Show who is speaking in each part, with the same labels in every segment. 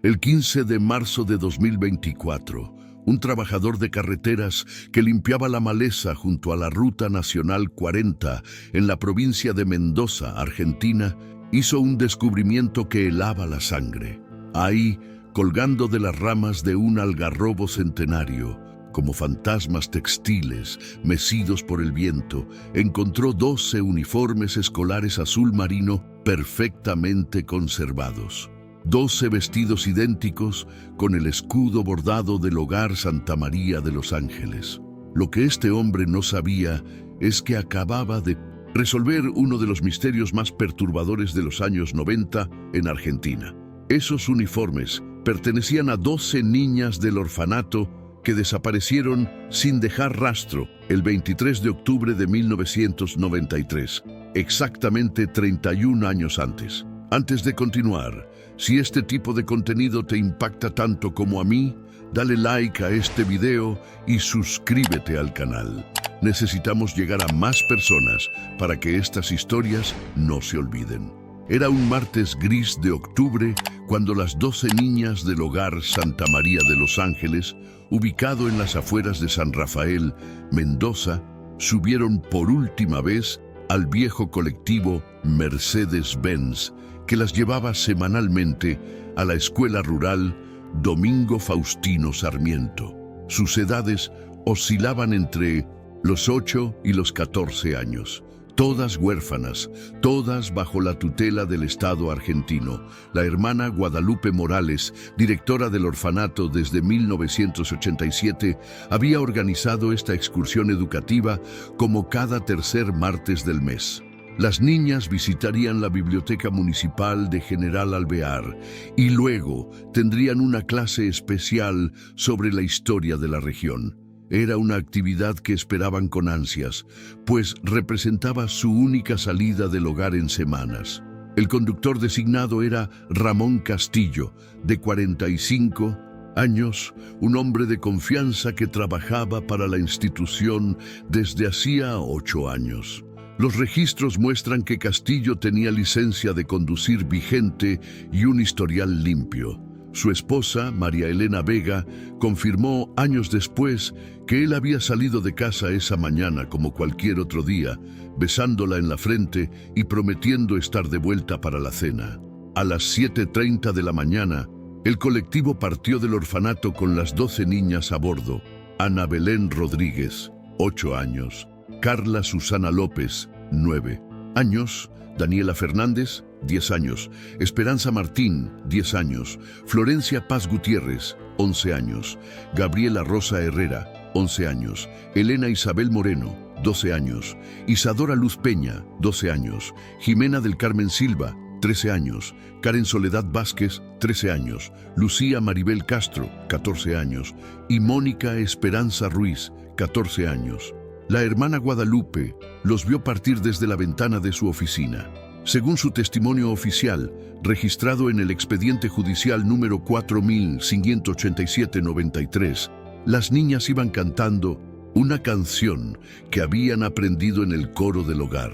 Speaker 1: El 15 de marzo de 2024, un trabajador de carreteras que limpiaba la maleza junto a la Ruta Nacional 40 en la provincia de Mendoza, Argentina, hizo un descubrimiento que helaba la sangre. Ahí, colgando de las ramas de un algarrobo centenario, como fantasmas textiles mecidos por el viento, encontró 12 uniformes escolares azul marino perfectamente conservados. 12 vestidos idénticos con el escudo bordado del Hogar Santa María de los Ángeles. Lo que este hombre no sabía es que acababa de resolver uno de los misterios más perturbadores de los años 90 en Argentina. Esos uniformes pertenecían a 12 niñas del orfanato que desaparecieron sin dejar rastro el 23 de octubre de 1993, exactamente 31 años antes. Antes de continuar, si este tipo de contenido te impacta tanto como a mí, dale like a este video y suscríbete al canal. Necesitamos llegar a más personas para que estas historias no se olviden. Era un martes gris de octubre cuando las 12 niñas del Hogar Santa María de los Ángeles, ubicado en las afueras de San Rafael, Mendoza, subieron por última vez al viejo colectivo Mercedes-Benz, que las llevaba semanalmente a la escuela rural Domingo Faustino Sarmiento. Sus edades oscilaban entre los 8 y los 14 años. Todas huérfanas, todas bajo la tutela del Estado argentino. La hermana Guadalupe Morales, directora del orfanato desde 1987, había organizado esta excursión educativa como cada tercer martes del mes. Las niñas visitarían la biblioteca municipal de General Alvear y luego tendrían una clase especial sobre la historia de la región. Era una actividad que esperaban con ansias, pues representaba su única salida del hogar en semanas. El conductor designado era Ramón Castillo, de 45 años, un hombre de confianza que trabajaba para la institución desde hacía 8 años. Los registros muestran que Castillo tenía licencia de conducir vigente y un historial limpio. Su esposa, María Elena Vega, confirmó años después que él había salido de casa esa mañana como cualquier otro día, besándola en la frente y prometiendo estar de vuelta para la cena. A las 7:30 de la mañana, el colectivo partió del orfanato con las 12 niñas a bordo. Ana Belén Rodríguez, 8 años. Carla Susana López, 9 años. Daniela Fernández, 10 años. Esperanza Martín, 10 años. Florencia Paz Gutiérrez, 11 años. Gabriela Rosa Herrera, 11 años. Elena Isabel Moreno, 12 años. Isadora Luz Peña, 12 años. Jimena del Carmen Silva, 13 años. Karen Soledad Vázquez, 13 años. Lucía Maribel Castro, 14 años. Y Mónica Esperanza Ruiz, 14 años. La hermana Guadalupe los vio partir desde la ventana de su oficina. Según su testimonio oficial, registrado en el expediente judicial número 4587-93, las niñas iban cantando una canción que habían aprendido en el coro del hogar.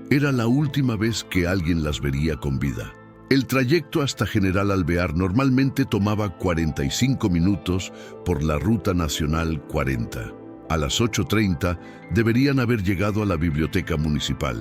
Speaker 1: Era la última vez que alguien las vería con vida. El trayecto hasta General Alvear normalmente tomaba 45 minutos por la Ruta Nacional 40. A las 8:30 deberían haber llegado a la biblioteca municipal.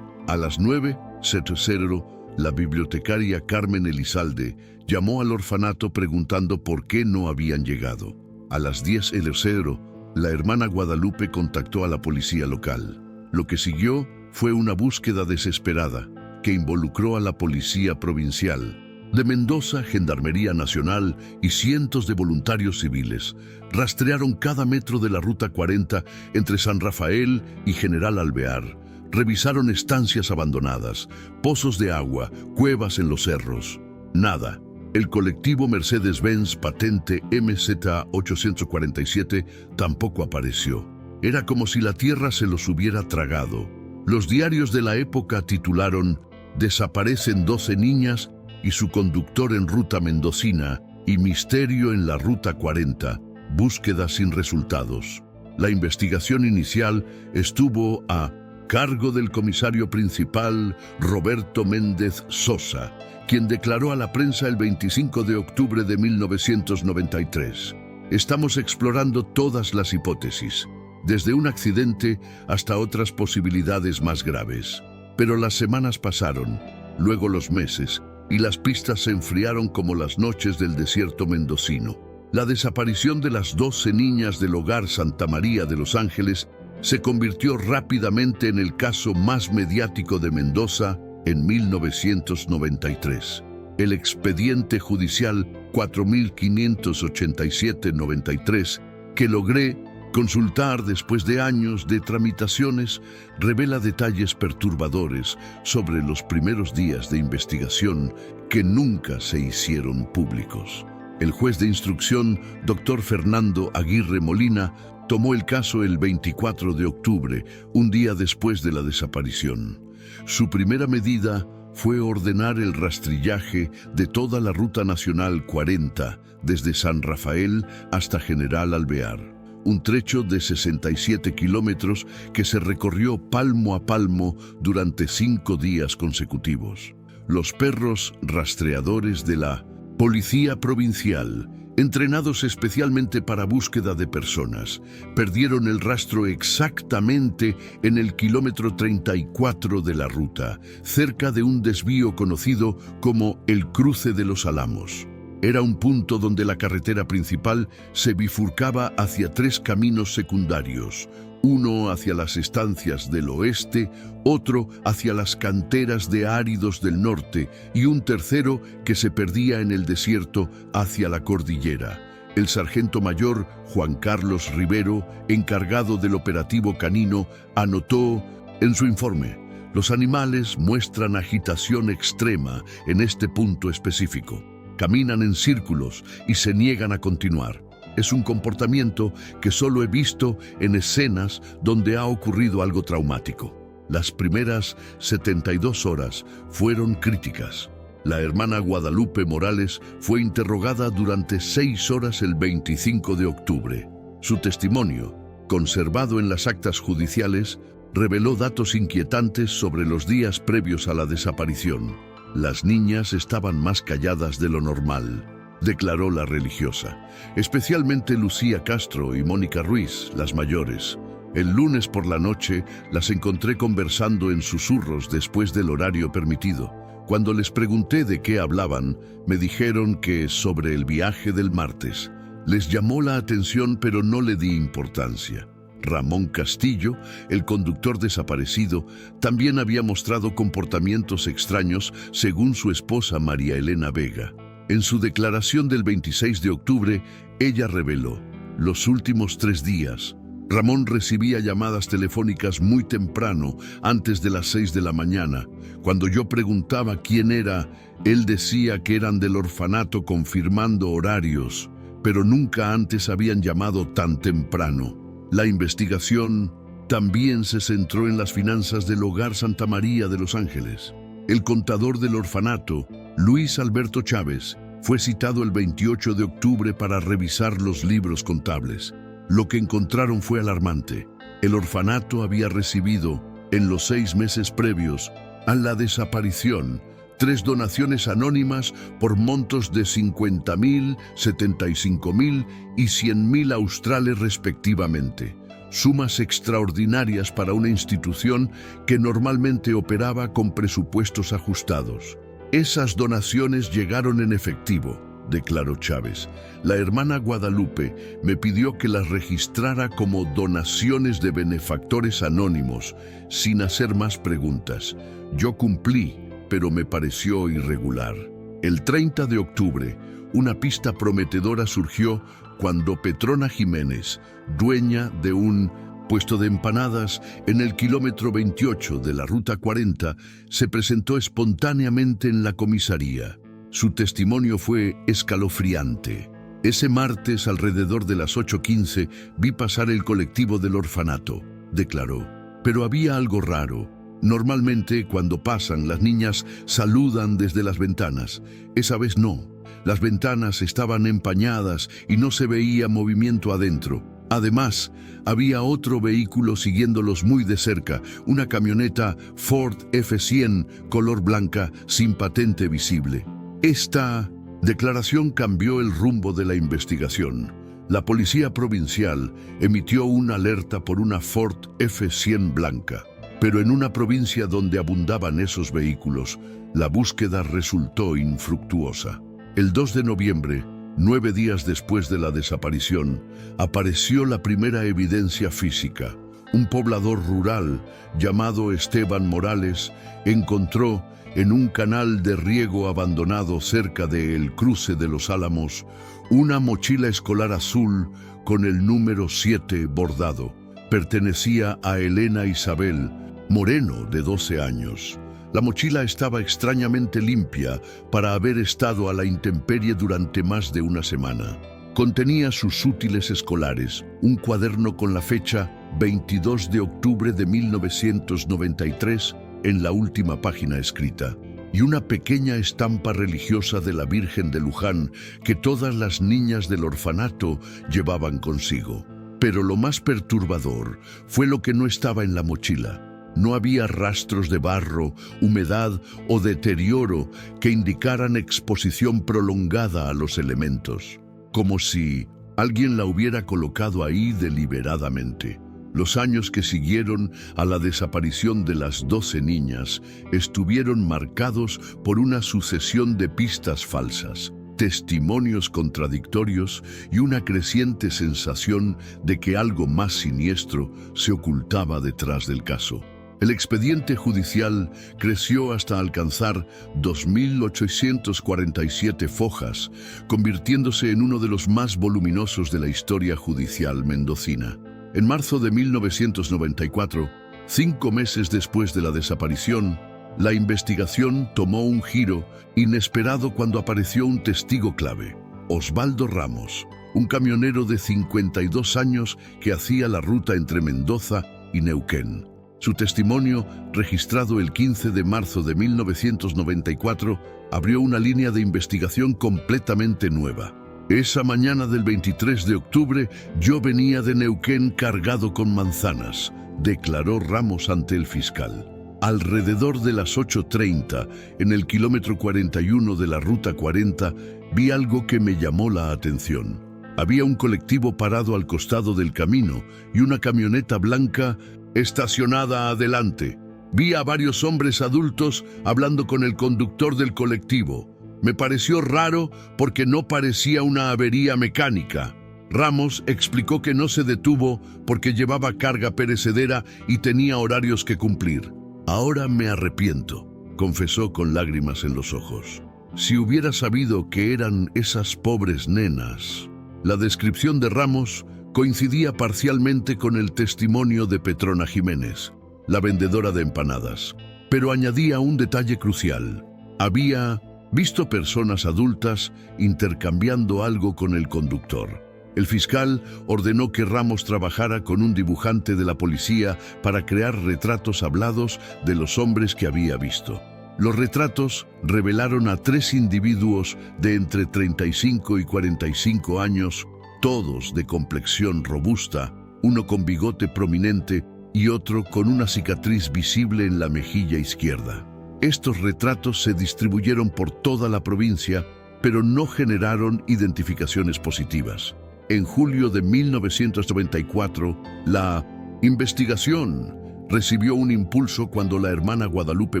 Speaker 1: A las 9:00, la bibliotecaria Carmen Elizalde llamó al orfanato preguntando por qué no habían llegado. A las 10:00, la hermana Guadalupe contactó a la policía local. Lo que siguió fue una búsqueda desesperada que involucró a la policía provincial de Mendoza, Gendarmería Nacional y cientos de voluntarios civiles. Rastrearon cada metro de la Ruta 40 entre San Rafael y General Alvear. Revisaron estancias abandonadas, pozos de agua, cuevas en los cerros. Nada. El colectivo Mercedes-Benz patente MZ847 tampoco apareció. Era como si la tierra se los hubiera tragado. Los diarios de la época titularon «Desaparecen 12 niñas y su conductor en ruta mendocina y misterio en la Ruta 40, búsqueda sin resultados». La investigación inicial estuvo a cargo del comisario principal Roberto Méndez Sosa, quien declaró a la prensa el 25 de octubre de 1993. Estamos explorando todas las hipótesis, desde un accidente hasta otras posibilidades más graves. Pero las semanas pasaron, luego los meses, y las pistas se enfriaron como las noches del desierto mendocino. La desaparición de las 12 niñas del Hogar Santa María de Los Ángeles se convirtió rápidamente en el caso más mediático de Mendoza en 1993. El expediente judicial 4587-93, que logré consultar después de años de tramitaciones, revela detalles perturbadores sobre los primeros días de investigación que nunca se hicieron públicos. El juez de instrucción, Dr. Fernando Aguirre Molina, tomó el caso el 24 de octubre, un día después de la desaparición. Su primera medida fue ordenar el rastrillaje de toda la Ruta Nacional 40, desde San Rafael hasta General Alvear, un trecho de 67 kilómetros que se recorrió palmo a palmo durante 5 días consecutivos. Los perros rastreadores de la Policía Provincial, entrenados especialmente para búsqueda de personas, perdieron el rastro exactamente en el kilómetro 34 de la ruta, cerca de un desvío conocido como el Cruce de los Álamos. Era un punto donde la carretera principal se bifurcaba hacia 3 caminos secundarios, uno hacia las estancias del oeste, otro hacia las canteras de áridos del norte y un tercero que se perdía en el desierto hacia la cordillera. El sargento mayor Juan Carlos Rivero, encargado del operativo canino, anotó en su informe: los animales muestran agitación extrema en este punto específico. Caminan en círculos y se niegan a continuar. Es un comportamiento que solo he visto en escenas donde ha ocurrido algo traumático. Las primeras 72 horas fueron críticas. La hermana Guadalupe Morales fue interrogada durante 6 horas el 25 de octubre. Su testimonio, conservado en las actas judiciales, reveló datos inquietantes sobre los días previos a la desaparición. Las niñas estaban más calladas de lo normal, declaró la religiosa, especialmente Lucía Castro y Mónica Ruiz, las mayores. El lunes por la noche las encontré conversando en susurros después del horario permitido. Cuando les pregunté de qué hablaban, me dijeron que sobre el viaje del martes. Les llamó la atención, pero no le di importancia. Ramón Castillo, el conductor desaparecido, también había mostrado comportamientos extraños, según su esposa María Elena Vega. En su declaración del 26 de octubre, ella reveló: los últimos 3 días, Ramón recibía llamadas telefónicas muy temprano, antes de las 6 de la mañana. Cuando yo preguntaba quién era, él decía que eran del orfanato confirmando horarios, pero nunca antes habían llamado tan temprano. La investigación también se centró en las finanzas del Hogar Santa María de Los Ángeles. El contador del orfanato, Luis Alberto Chávez, fue citado el 28 de octubre para revisar los libros contables. Lo que encontraron fue alarmante. El orfanato había recibido, en los 6 meses previos a la desaparición, 3 donaciones anónimas por montos de 50.000, 75.000 y 100.000 australes respectivamente. Sumas extraordinarias para una institución que normalmente operaba con presupuestos ajustados. Esas donaciones llegaron en efectivo, declaró Chávez. La hermana Guadalupe me pidió que las registrara como donaciones de benefactores anónimos, sin hacer más preguntas. Yo cumplí, pero me pareció irregular. El 30 de octubre, una pista prometedora surgió cuando Petrona Jiménez, dueña de un puesto de empanadas en el kilómetro 28 de la Ruta 40, se presentó espontáneamente en la comisaría. Su testimonio fue escalofriante. Ese martes, alrededor de las 8:15, vi pasar el colectivo del orfanato, declaró. Pero había algo raro. Normalmente, cuando pasan, las niñas saludan desde las ventanas. Esa vez no. Las ventanas estaban empañadas y no se veía movimiento adentro. Además, había otro vehículo siguiéndolos muy de cerca, una camioneta Ford F100 color blanca sin patente visible. Esta declaración cambió el rumbo de la investigación. La policía provincial emitió una alerta por una Ford F100 blanca, pero en una provincia donde abundaban esos vehículos, la búsqueda resultó infructuosa. El 2 de noviembre, 9 días después de la desaparición, apareció la primera evidencia física. Un poblador rural llamado Esteban Morales encontró en un canal de riego abandonado cerca del cruce de Los Álamos una mochila escolar azul con el número 7 bordado. Pertenecía a Elena Isabel Moreno, de 12 años. La mochila estaba extrañamente limpia para haber estado a la intemperie durante más de una semana. Contenía sus útiles escolares, un cuaderno con la fecha 22 de octubre de 1993 en la última página escrita, y una pequeña estampa religiosa de la Virgen de Luján que todas las niñas del orfanato llevaban consigo. Pero lo más perturbador fue lo que no estaba en la mochila. No había rastros de barro, humedad o deterioro que indicaran exposición prolongada a los elementos, como si alguien la hubiera colocado ahí deliberadamente. Los años que siguieron a la desaparición de las 12 niñas estuvieron marcados por una sucesión de pistas falsas, testimonios contradictorios y una creciente sensación de que algo más siniestro se ocultaba detrás del caso. El expediente judicial creció hasta alcanzar 2.847 fojas, convirtiéndose en uno de los más voluminosos de la historia judicial mendocina. En marzo de 1994, 5 meses después de la desaparición, la investigación tomó un giro inesperado cuando apareció un testigo clave, Osvaldo Ramos, un camionero de 52 años que hacía la ruta entre Mendoza y Neuquén. Su testimonio, registrado el 15 de marzo de 1994, abrió una línea de investigación completamente nueva. Esa mañana del 23 de octubre, yo venía de Neuquén cargado con manzanas, declaró Ramos ante el fiscal. Alrededor de las 8:30, en el kilómetro 41 de la Ruta 40, vi algo que me llamó la atención. Había un colectivo parado al costado del camino y una camioneta blanca estacionada adelante. Vi a varios hombres adultos hablando con el conductor del colectivo. Me pareció raro porque no parecía una avería mecánica. Ramos explicó que no se detuvo porque llevaba carga perecedera y tenía horarios que cumplir. Ahora me arrepiento, confesó con lágrimas en los ojos. Si hubiera sabido que eran esas pobres nenas. La descripción de Ramos coincidía parcialmente con el testimonio de Petrona Jiménez, la vendedora de empanadas, pero añadía un detalle crucial. Había visto personas adultas intercambiando algo con el conductor. El fiscal ordenó que Ramos trabajara con un dibujante de la policía para crear retratos hablados de los hombres que había visto. Los retratos revelaron a 3 individuos de entre 35 y 45 años, todos de complexión robusta, uno con bigote prominente y otro con una cicatriz visible en la mejilla izquierda. Estos retratos se distribuyeron por toda la provincia, pero no generaron identificaciones positivas. En julio de 1994, la investigación recibió un impulso cuando la hermana Guadalupe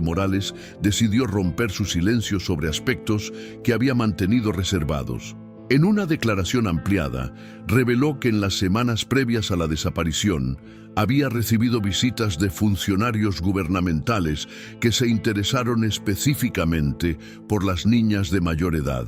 Speaker 1: Morales decidió romper su silencio sobre aspectos que había mantenido reservados. En una declaración ampliada, reveló que en las semanas previas a la desaparición había recibido visitas de funcionarios gubernamentales que se interesaron específicamente por las niñas de mayor edad.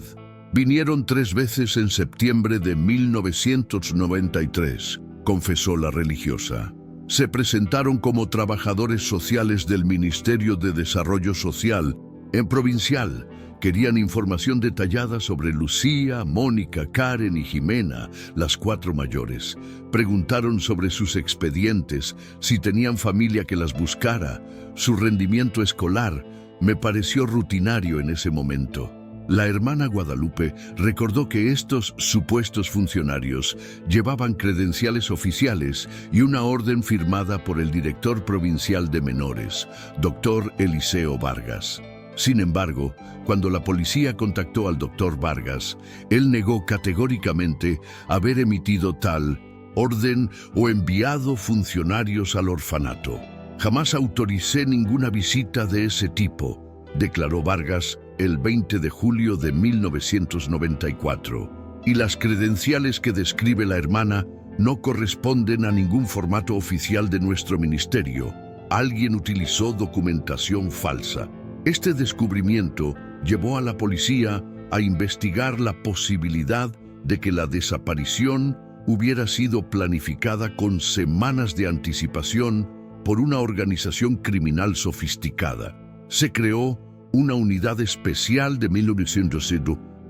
Speaker 1: Vinieron 3 veces en septiembre de 1993, confesó la religiosa. Se presentaron como trabajadores sociales del Ministerio de Desarrollo Social en Provincial. Querían información detallada sobre Lucía, Mónica, Karen y Jimena, las 4 mayores. Preguntaron sobre sus expedientes, si tenían familia que las buscara, su rendimiento escolar. Me pareció rutinario en ese momento. La hermana Guadalupe recordó que estos supuestos funcionarios llevaban credenciales oficiales y una orden firmada por el director provincial de menores, doctor Eliseo Vargas. Sin embargo, cuando la policía contactó al doctor Vargas, él negó categóricamente haber emitido tal orden o enviado funcionarios al orfanato. «Jamás autoricé ninguna visita de ese tipo», declaró Vargas el 20 de julio de 1994. Y las credenciales que describe la hermana no corresponden a ningún formato oficial de nuestro ministerio. Alguien utilizó documentación falsa. Este descubrimiento llevó a la policía a investigar la posibilidad de que la desaparición hubiera sido planificada con semanas de anticipación por una organización criminal sofisticada. Se creó una unidad especial de 1900,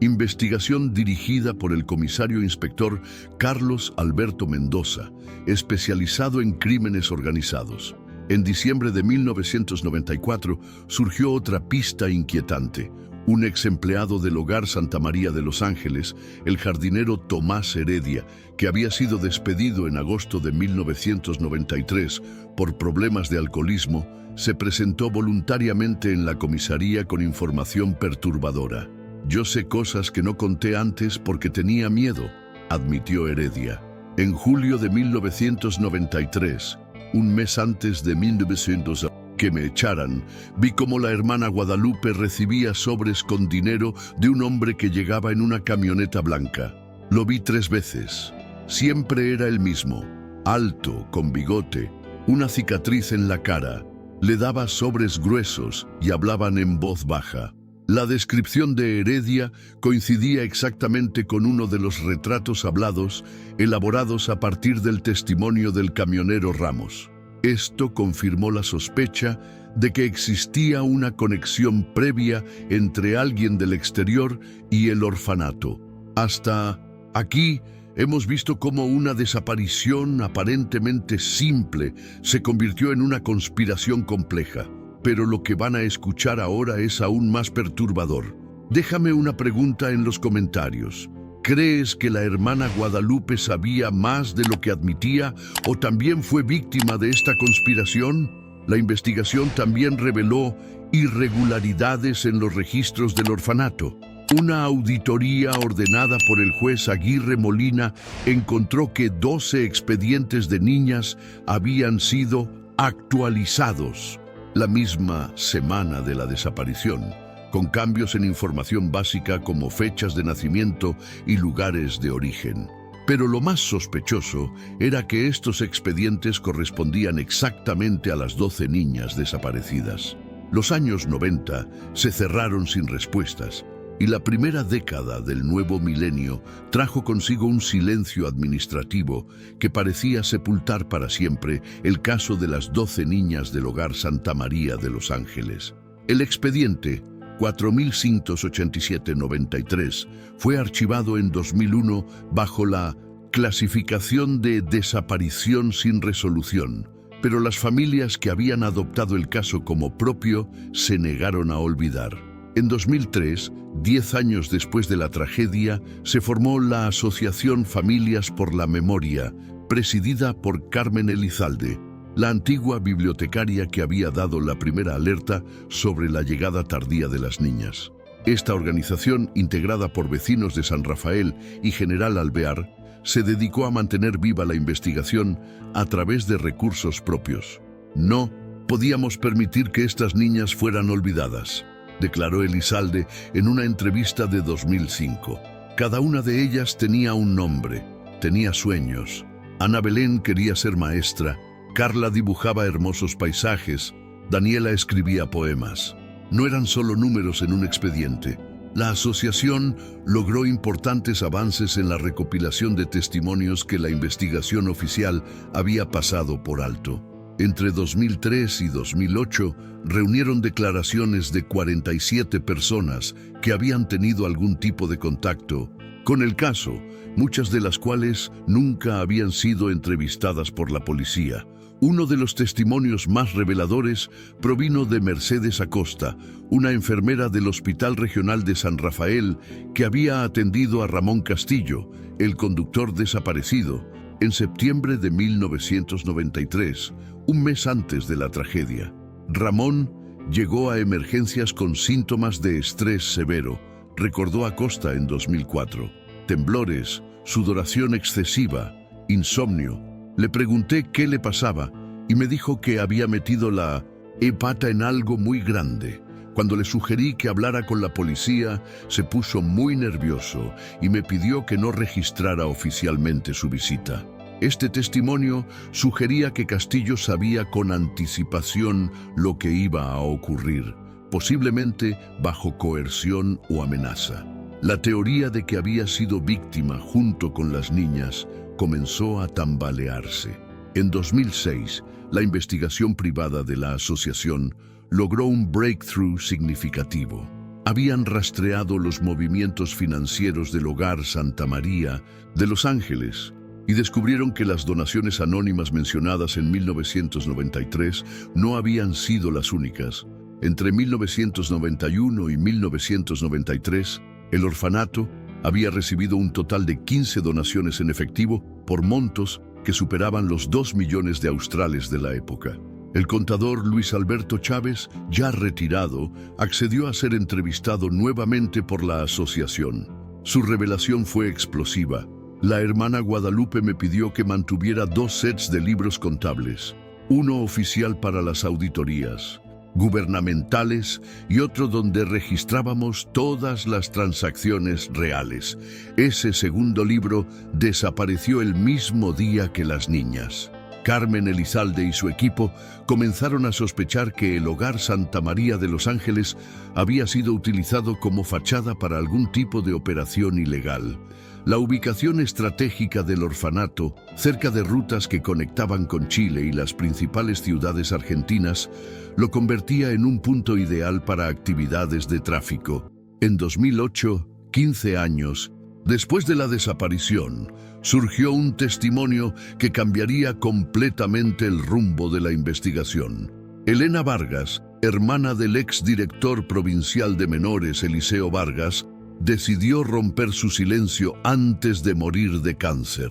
Speaker 1: investigación dirigida por el comisario inspector Carlos Alberto Mendoza, especializado en crímenes organizados. En diciembre de 1994 surgió otra pista inquietante. Un ex empleado del Hogar Santa María de Los Ángeles, el jardinero Tomás Heredia, que había sido despedido en agosto de 1993 por problemas de alcoholismo, se presentó voluntariamente en la comisaría con información perturbadora. «Yo sé cosas que no conté antes porque tenía miedo», admitió Heredia. En julio de 1993, un mes antes de 1900 que me echaran, vi cómo la hermana Guadalupe recibía sobres con dinero de un hombre que llegaba en una camioneta blanca. Lo vi 3 veces. Siempre era el mismo, alto, con bigote, una cicatriz en la cara. Le daba sobres gruesos y hablaban en voz baja. La descripción de Heredia coincidía exactamente con uno de los retratos hablados elaborados a partir del testimonio del camionero Ramos. Esto confirmó la sospecha de que existía una conexión previa entre alguien del exterior y el orfanato. Hasta aquí hemos visto cómo una desaparición aparentemente simple se convirtió en una conspiración compleja. Pero lo que van a escuchar ahora es aún más perturbador. Déjame una pregunta en los comentarios. ¿Crees que la hermana Guadalupe sabía más de lo que admitía o también fue víctima de esta conspiración? La investigación también reveló irregularidades en los registros del orfanato. Una auditoría ordenada por el juez Aguirre Molina encontró que 12 expedientes de niñas habían sido actualizados la misma semana de la desaparición, con cambios en información básica como fechas de nacimiento y lugares de origen. Pero lo más sospechoso era que estos expedientes correspondían exactamente a las 12 niñas desaparecidas. Los años 90 se cerraron sin respuestas, y la primera década del nuevo milenio trajo consigo un silencio administrativo que parecía sepultar para siempre el caso de las 12 niñas del Hogar Santa María de Los Ángeles. El expediente 4187-93 fue archivado en 2001 bajo la clasificación de desaparición sin resolución, pero las familias que habían adoptado el caso como propio se negaron a olvidar. En 2003, 10 años después de la tragedia, se formó la Asociación Familias por la Memoria, presidida por Carmen Elizalde, la antigua bibliotecaria que había dado la primera alerta sobre la llegada tardía de las niñas. Esta organización, integrada por vecinos de San Rafael y General Alvear, se dedicó a mantener viva la investigación a través de recursos propios. No podíamos permitir que estas niñas fueran olvidadas, declaró Elizalde en una entrevista de 2005. Cada una de ellas tenía un nombre, tenía sueños. Ana Belén quería ser maestra, Carla dibujaba hermosos paisajes, Daniela escribía poemas. No eran solo números en un expediente. La asociación logró importantes avances en la recopilación de testimonios que la investigación oficial había pasado por alto. Entre 2003 y 2008, reunieron declaraciones de 47 personas que habían tenido algún tipo de contacto con el caso, muchas de las cuales nunca habían sido entrevistadas por la policía. Uno de los testimonios más reveladores provino de Mercedes Acosta, una enfermera del Hospital Regional de San Rafael que había atendido a Ramón Castillo, el conductor desaparecido, en septiembre de 1993, un mes antes de la tragedia. Ramón llegó a emergencias con síntomas de estrés severo, recordó Acosta en 2004. Temblores, sudoración excesiva, insomnio. Le pregunté qué le pasaba y me dijo que había metido la pata en algo muy grande. Cuando le sugerí que hablara con la policía, se puso muy nervioso y me pidió que no registrara oficialmente su visita. Este testimonio sugería que Castillo sabía con anticipación lo que iba a ocurrir, posiblemente bajo coerción o amenaza. La teoría de que había sido víctima junto con las niñas comenzó a tambalearse. En 2006, la investigación privada de la asociación logró un breakthrough significativo. Habían rastreado los movimientos financieros del Hogar Santa María de Los Ángeles y descubrieron que las donaciones anónimas mencionadas en 1993 no habían sido las únicas. Entre 1991 y 1993, el orfanato había recibido un total de 15 donaciones en efectivo por montos que superaban los 2 millones de australes de la época. El contador Luis Alberto Chávez, ya retirado, accedió a ser entrevistado nuevamente por la asociación. Su revelación fue explosiva. La hermana Guadalupe me pidió que mantuviera 2 sets de libros contables, uno oficial para las auditorías gubernamentales y otro donde registrábamos todas las transacciones reales. Ese segundo libro desapareció el mismo día que las niñas. Carmen Elizalde y su equipo comenzaron a sospechar que el Hogar Santa María de Los Ángeles había sido utilizado como fachada para algún tipo de operación ilegal. La ubicación estratégica del orfanato, cerca de rutas que conectaban con Chile y las principales ciudades argentinas, lo convertía en un punto ideal para actividades de tráfico. En 2008, 15 años después de la desaparición, surgió un testimonio que cambiaría completamente el rumbo de la investigación. Elena Vargas, hermana del exdirector provincial de menores Eliseo Vargas, decidió romper su silencio antes de morir de cáncer.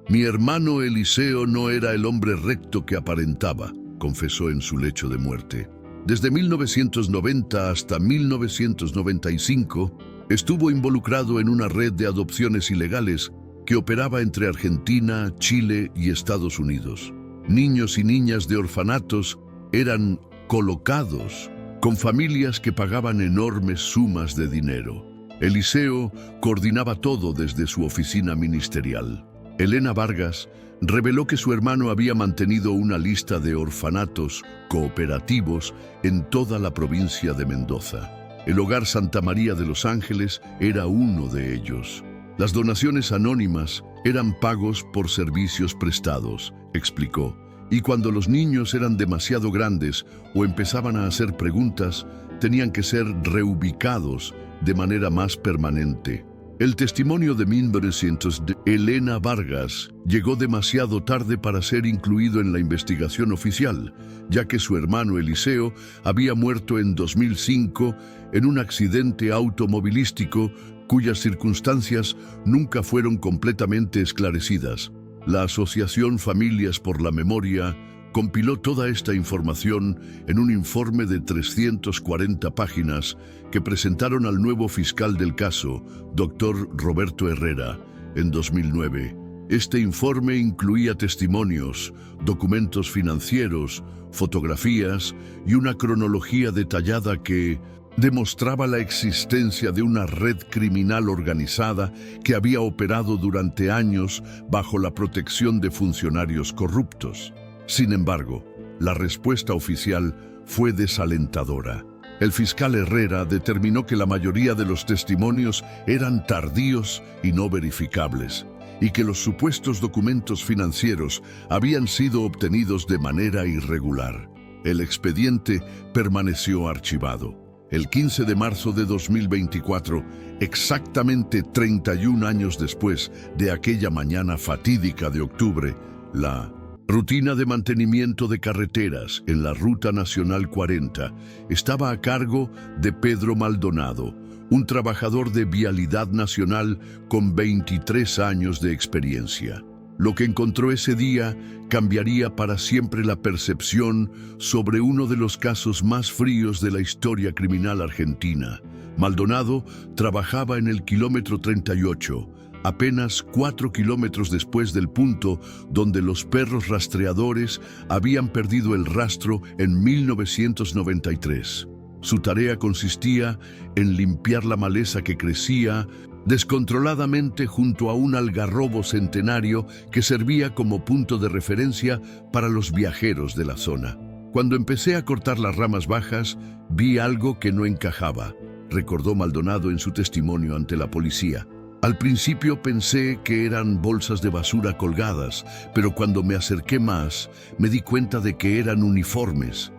Speaker 1: Mi hermano Eliseo no era el hombre recto que aparentaba, confesó en su lecho de muerte. Desde 1990 hasta 1995, estuvo involucrado en una red de adopciones ilegales que operaba entre Argentina, Chile y Estados Unidos. Niños y niñas de orfanatos eran colocados con familias que pagaban enormes sumas de dinero. Eliseo coordinaba todo desde su oficina ministerial. Elena Vargas reveló que su hermano había mantenido una lista de orfanatos cooperativos en toda la provincia de Mendoza. El Hogar Santa María de Los Ángeles era uno de ellos. Las donaciones anónimas eran pagos por servicios prestados, explicó, y cuando los niños eran demasiado grandes o empezaban a hacer preguntas, tenían que ser reubicados de manera más permanente. El testimonio de 1900 de Elena Vargas llegó demasiado tarde para ser incluido en la investigación oficial, ya que su hermano Eliseo había muerto en 2005 en un accidente automovilístico cuyas circunstancias nunca fueron completamente esclarecidas. La Asociación Familias por la Memoria compiló toda esta información en un informe de 340 páginas que presentaron al nuevo fiscal del caso, Dr. Roberto Herrera, en 2009. Este informe incluía testimonios, documentos financieros, fotografías y una cronología detallada que demostraba la existencia de una red criminal organizada que había operado durante años bajo la protección de funcionarios corruptos. Sin embargo, la respuesta oficial fue desalentadora. El fiscal Herrera determinó que la mayoría de los testimonios eran tardíos y no verificables, y que los supuestos documentos financieros habían sido obtenidos de manera irregular. El expediente permaneció archivado. El 15 de marzo de 2024, exactamente 31 años después de aquella mañana fatídica de octubre, la Rutina de mantenimiento de carreteras en la Ruta Nacional 40 estaba a cargo de Pedro Maldonado, un trabajador de Vialidad Nacional con 23 años de experiencia. Lo que encontró ese día cambiaría para siempre la percepción sobre uno de los casos más fríos de la historia criminal argentina. Maldonado trabajaba en el kilómetro 38, apenas 4 kilómetros después del punto donde los perros rastreadores habían perdido el rastro en 1993. Su tarea consistía en limpiar la maleza que crecía descontroladamente junto a un algarrobo centenario que servía como punto de referencia para los viajeros de la zona. Cuando empecé a cortar las ramas bajas, vi algo que no encajaba, recordó Maldonado en su testimonio ante la policía. Al principio pensé que eran bolsas de basura colgadas, pero cuando me acerqué más, me di cuenta de que eran uniformes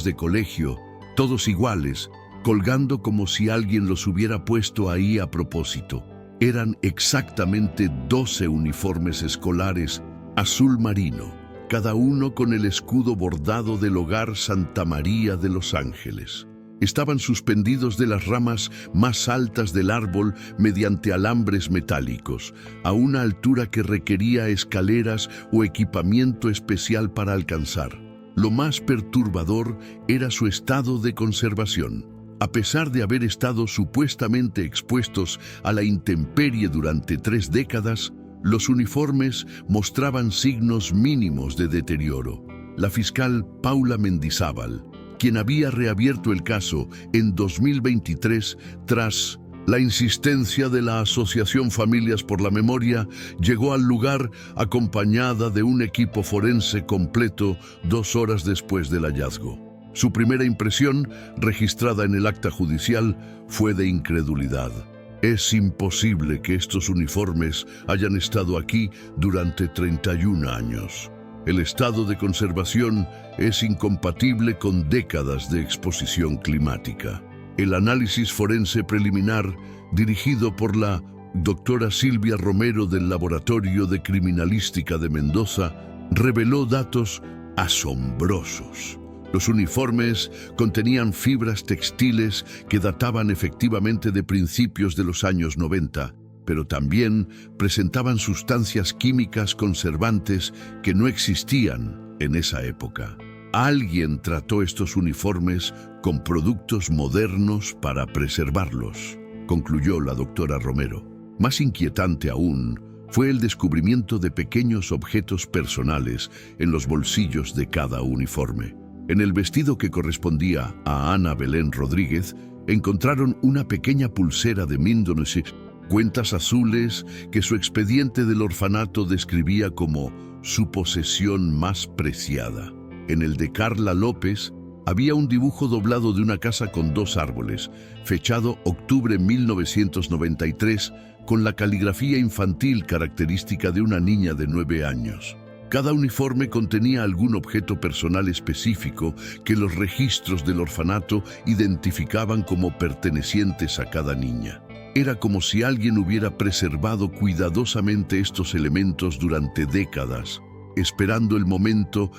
Speaker 1: de colegio, todos iguales, colgando como si alguien los hubiera puesto ahí a propósito. Eran exactamente 12 uniformes escolares azul marino, cada uno con el escudo bordado del Hogar Santa María de Los Ángeles. Estaban suspendidos de las ramas más altas del árbol mediante alambres metálicos, a una altura que requería escaleras o equipamiento especial para alcanzar. Lo más perturbador era su estado de conservación. A pesar de haber estado supuestamente expuestos a la intemperie durante 3 décadas, los uniformes mostraban signos mínimos de deterioro. La fiscal Paula Mendizábal, quien había reabierto el caso en 2023 tras la insistencia de la Asociación Familias por la Memoria, llegó al lugar acompañada de un equipo forense completo 2 horas después del hallazgo. Su primera impresión, registrada en el acta judicial, fue de incredulidad. Es imposible que estos uniformes hayan estado aquí durante 31 años. El estado de conservación es incompatible con décadas de exposición climática. El análisis forense preliminar, dirigido por la doctora Silvia Romero del Laboratorio de Criminalística de Mendoza, reveló datos asombrosos. Los uniformes contenían fibras textiles que databan efectivamente de principios de los años 90, pero también presentaban sustancias químicas conservantes que no existían en esa época. Alguien trató estos uniformes con productos modernos para preservarlos, concluyó la doctora Romero. Más inquietante aún fue el descubrimiento de pequeños objetos personales en los bolsillos de cada uniforme. En el vestido que correspondía a Ana Belén Rodríguez, encontraron una pequeña pulsera de Mindonesi, cuentas azules que su expediente del orfanato describía como su posesión más preciada. En el de Carla López había un dibujo doblado de una casa con 2 árboles, fechado octubre 1993, con la caligrafía infantil característica de una niña de 9 años. Cada uniforme contenía algún objeto personal específico que los registros del orfanato identificaban como pertenecientes a cada niña. Era como si alguien hubiera preservado cuidadosamente estos elementos durante décadas, esperando el momento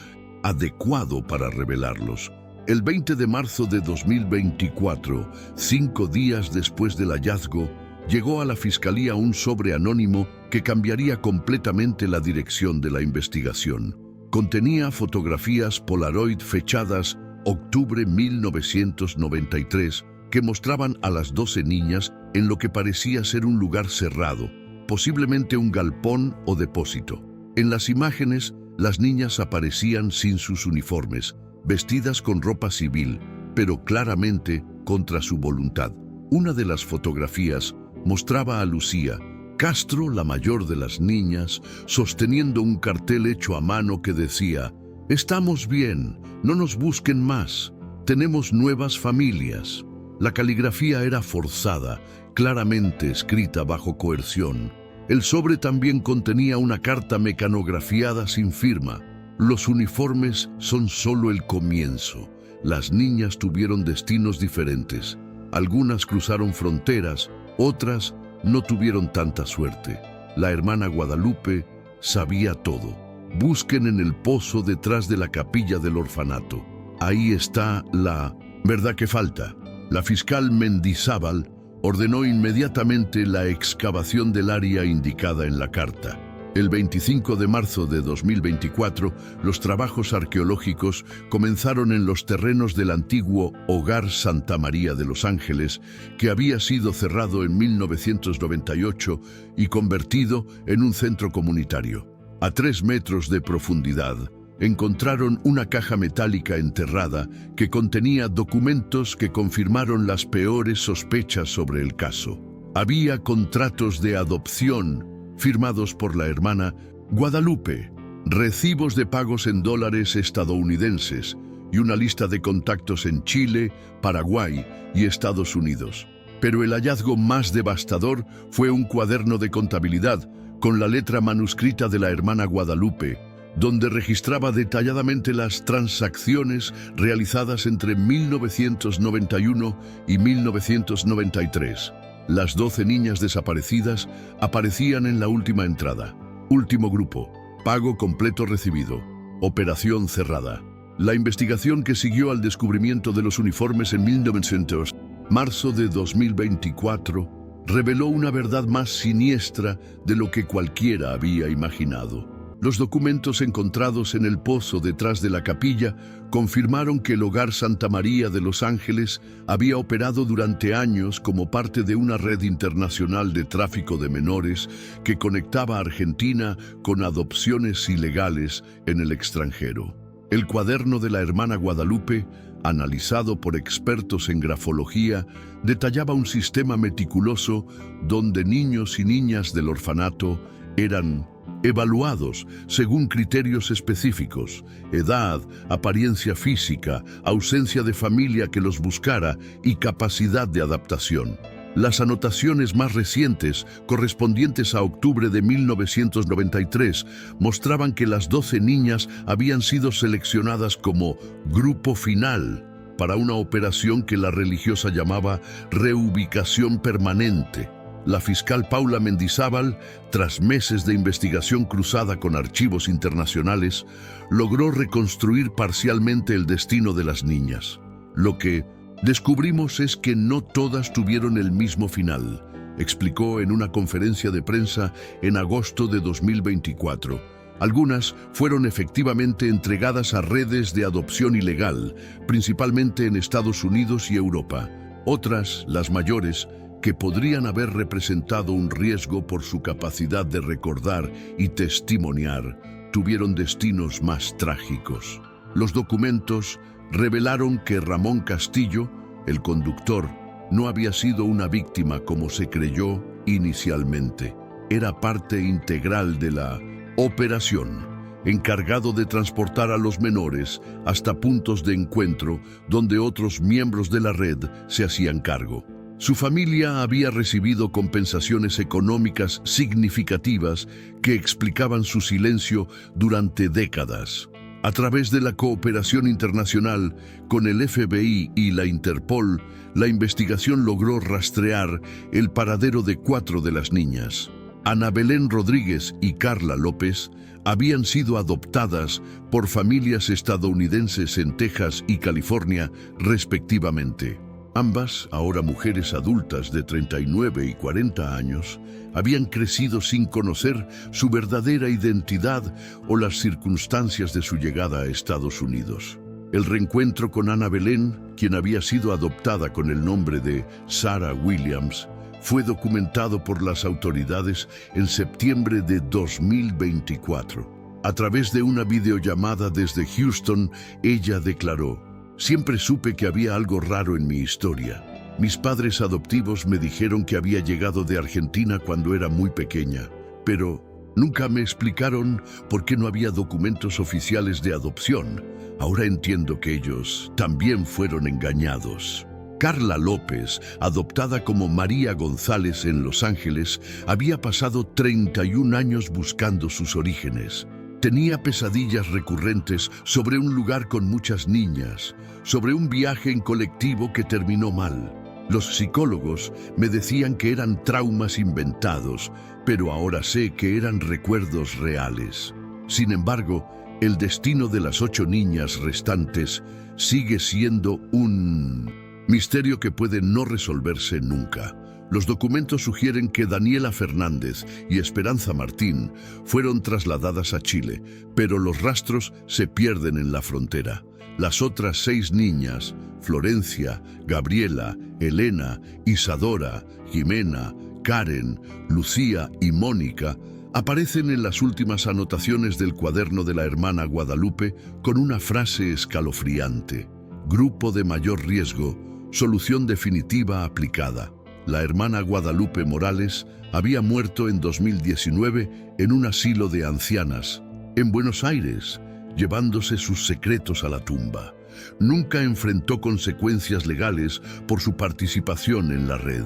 Speaker 1: adecuado para revelarlos. El 20 de marzo de 2024, 5 días después del hallazgo, llegó a la Fiscalía un sobre anónimo que cambiaría completamente la dirección de la investigación. Contenía fotografías Polaroid fechadas octubre 1993 que mostraban a las 12 niñas en lo que parecía ser un lugar cerrado, posiblemente un galpón o depósito. En las imágenes, las niñas aparecían sin sus uniformes, vestidas con ropa civil, pero claramente contra su voluntad. Una de las fotografías mostraba a Lucía Castro, la mayor de las niñas, sosteniendo un cartel hecho a mano que decía: «Estamos bien, no nos busquen más, tenemos nuevas familias». La caligrafía era forzada, claramente escrita bajo coerción. El sobre también contenía una carta mecanografiada sin firma. Los uniformes son solo el comienzo. Las niñas tuvieron destinos diferentes. Algunas cruzaron fronteras, otras no tuvieron tanta suerte. La hermana Guadalupe sabía todo. Busquen en el pozo detrás de la capilla del orfanato. Ahí está la verdad que falta. La fiscal Mendizábal ordenó inmediatamente la excavación del área indicada en la carta. El 25 de marzo de 2024, los trabajos arqueológicos comenzaron en los terrenos del antiguo Hogar Santa María de Los Ángeles, que había sido cerrado en 1998 y convertido en un centro comunitario. A 3 metros de profundidad, encontraron una caja metálica enterrada que contenía documentos que confirmaron las peores sospechas sobre el caso. Había contratos de adopción firmados por la hermana Guadalupe, recibos de pagos en dólares estadounidenses y una lista de contactos en Chile, Paraguay y Estados Unidos. Pero el hallazgo más devastador fue un cuaderno de contabilidad con la letra manuscrita de la hermana Guadalupe, donde registraba detalladamente las transacciones realizadas entre 1991 y 1993. Las 12 niñas desaparecidas aparecían en la última entrada. Último grupo. Pago completo recibido. Operación cerrada. La investigación que siguió al descubrimiento de los uniformes en 1900, marzo de 2024, reveló una verdad más siniestra de lo que cualquiera había imaginado. Los documentos encontrados en el pozo detrás de la capilla confirmaron que el Hogar Santa María de Los Ángeles había operado durante años como parte de una red internacional de tráfico de menores que conectaba a Argentina con adopciones ilegales en el extranjero. El cuaderno de la hermana Guadalupe, analizado por expertos en grafología, detallaba un sistema meticuloso donde niños y niñas del orfanato eran evaluados según criterios específicos: edad, apariencia física, ausencia de familia que los buscara y capacidad de adaptación. Las anotaciones más recientes, correspondientes a octubre de 1993, mostraban que las 12 niñas habían sido seleccionadas como grupo final para una operación que la religiosa llamaba reubicación permanente. La fiscal Paula Mendizábal, tras meses de investigación cruzada con archivos internacionales, logró reconstruir parcialmente el destino de las niñas. Lo que descubrimos es que no todas tuvieron el mismo final, explicó en una conferencia de prensa en agosto de 2024. Algunas fueron efectivamente entregadas a redes de adopción ilegal, principalmente en Estados Unidos y Europa. Otras, las mayores, que podrían haber representado un riesgo por su capacidad de recordar y testimoniar, tuvieron destinos más trágicos. Los documentos revelaron que Ramón Castillo, el conductor, no había sido una víctima como se creyó inicialmente. Era parte integral de la operación, encargado de transportar a los menores hasta puntos de encuentro donde otros miembros de la red se hacían cargo. Su familia había recibido compensaciones económicas significativas que explicaban su silencio durante décadas. A través de la cooperación internacional con el FBI y la Interpol, la investigación logró rastrear el paradero de 4 de las niñas. Ana Belén Rodríguez y Carla López habían sido adoptadas por familias estadounidenses en Texas y California, respectivamente. Ambas, ahora mujeres adultas de 39 y 40 años, habían crecido sin conocer su verdadera identidad o las circunstancias de su llegada a Estados Unidos. El reencuentro con Ana Belén, quien había sido adoptada con el nombre de Sarah Williams, fue documentado por las autoridades en septiembre de 2024. A través de una videollamada desde Houston, ella declaró: «Siempre supe que había algo raro en mi historia. Mis padres adoptivos me dijeron que había llegado de Argentina cuando era muy pequeña, pero nunca me explicaron por qué no había documentos oficiales de adopción. Ahora entiendo que ellos también fueron engañados». Carla López, adoptada como María González en Los Ángeles, había pasado 31 años buscando sus orígenes. Tenía pesadillas recurrentes sobre un lugar con muchas niñas, sobre un viaje en colectivo que terminó mal. Los psicólogos me decían que eran traumas inventados, pero ahora sé que eran recuerdos reales. Sin embargo, el destino de las 8 niñas restantes sigue siendo un misterio que puede no resolverse nunca. Los documentos sugieren que Daniela Fernández y Esperanza Martín fueron trasladadas a Chile, pero los rastros se pierden en la frontera. Las otras 6 niñas, Florencia, Gabriela, Elena, Isadora, Jimena, Karen, Lucía y Mónica, aparecen en las últimas anotaciones del cuaderno de la hermana Guadalupe con una frase escalofriante: grupo de mayor riesgo, solución definitiva aplicada. La hermana Guadalupe Morales había muerto en 2019 en un asilo de ancianas, en Buenos Aires, llevándose sus secretos a la tumba. Nunca enfrentó consecuencias legales por su participación en la red.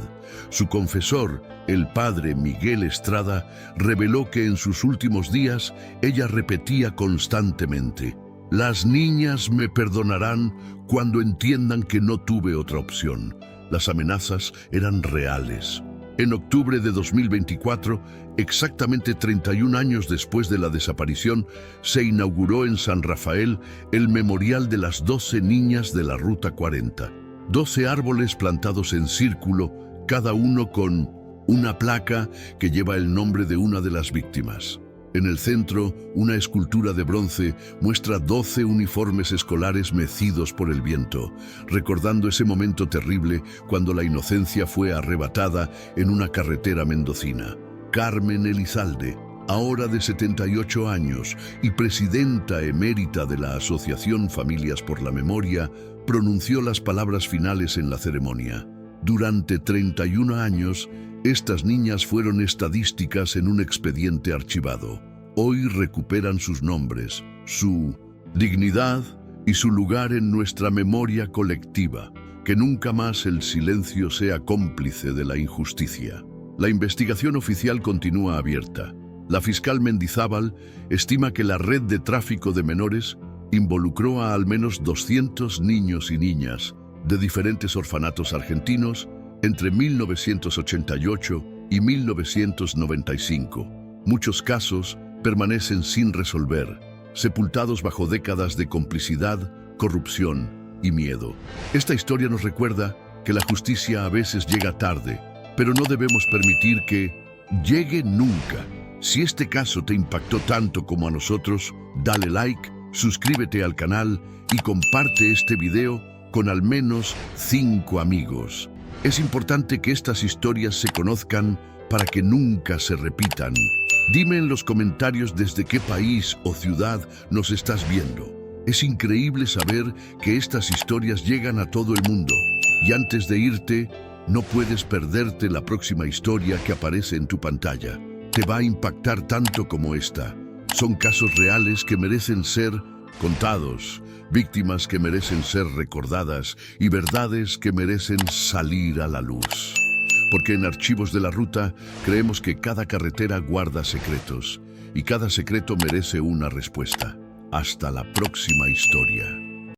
Speaker 1: Su confesor, el padre Miguel Estrada, reveló que en sus últimos días ella repetía constantemente: las niñas me perdonarán cuando entiendan que no tuve otra opción. Las amenazas eran reales. En octubre de 2024, exactamente 31 años después de la desaparición, se inauguró en San Rafael el Memorial de las 12 niñas de la Ruta 40. 12 árboles plantados en círculo, cada uno con una placa que lleva el nombre de una de las víctimas. En el centro, una escultura de bronce muestra 12 uniformes escolares mecidos por el viento, recordando ese momento terrible cuando la inocencia fue arrebatada en una carretera mendocina. Carmen Elizalde, ahora de 78 años y presidenta emérita de la Asociación Familias por la Memoria, pronunció las palabras finales en la ceremonia. Durante 31 años, estas niñas fueron estadísticas en un expediente archivado. Hoy recuperan sus nombres, su dignidad y su lugar en nuestra memoria colectiva. Que nunca más el silencio sea cómplice de la injusticia. La investigación oficial continúa abierta. La fiscal Mendizábal estima que la red de tráfico de menores involucró a al menos 200 niños y niñas de diferentes orfanatos argentinos entre 1988 y 1995. Muchos casos permanecen sin resolver, sepultados bajo décadas de complicidad, corrupción y miedo. Esta historia nos recuerda que la justicia a veces llega tarde, pero no debemos permitir que llegue nunca. Si este caso te impactó tanto como a nosotros, dale like, suscríbete al canal y comparte este video con al menos 5 amigos. Es importante que estas historias se conozcan para que nunca se repitan. Dime en los comentarios desde qué país o ciudad nos estás viendo. Es increíble saber que estas historias llegan a todo el mundo. Y antes de irte, no puedes perderte la próxima historia que aparece en tu pantalla. Te va a impactar tanto como esta. Son casos reales que merecen ser contados, víctimas que merecen ser recordadas y verdades que merecen salir a la luz. Porque en Archivos de la Ruta creemos que cada carretera guarda secretos y cada secreto merece una respuesta. Hasta la próxima historia.